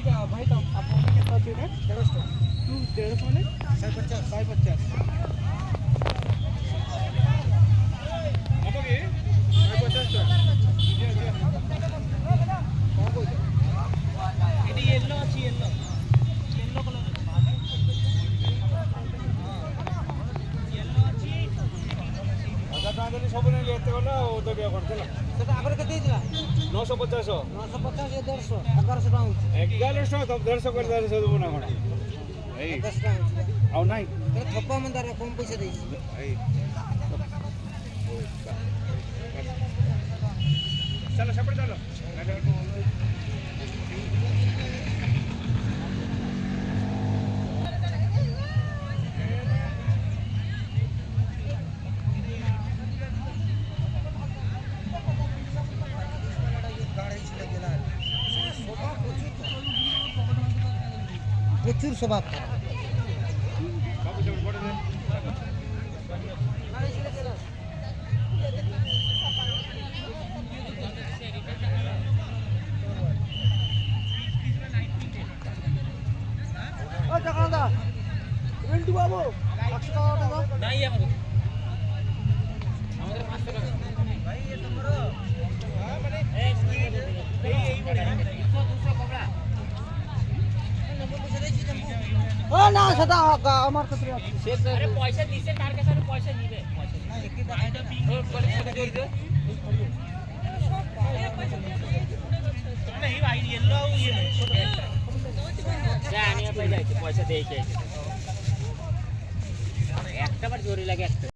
का भाई तो आप कितना चाहिए 150 तू 150 वाले 150 150 आपके 150 টাকা কত কইছো এটি ইয়েলো আছে ইয়েলো ইয়েলো কালার ইয়েলো আছে আচ্ছা তাহলে সবনে নিতে গেল ও তো বিয়া করতেলা সেটা আগরে কত দিলা 950 950 এ 150 1100 টাকা 1100 তো 150 করে 150 দেব না কোন এই 10 টাকা আও নাই এ থপ্পা মন্দারে কম পয়সা দেইছি এই চলো সাপড় চলো প্রচুর স্বভাব বাবু 100 টাকা নাই আমাদের 500 টাকা ভাই এত বড় মানে এই বড় 200 কমলা ও না সেটা আমার কাছে আছে আরে পয়সা দিছে কার কাছে আর পয়সা নিবে পয়সা না একই টাকা এটা পিং করে সেটা করে দে পয়সা দিয়ে नहीं भाई येलो ये জানি আপনি যাইতে পয়সা দেই কে একটা বার জোরে লাগে একটা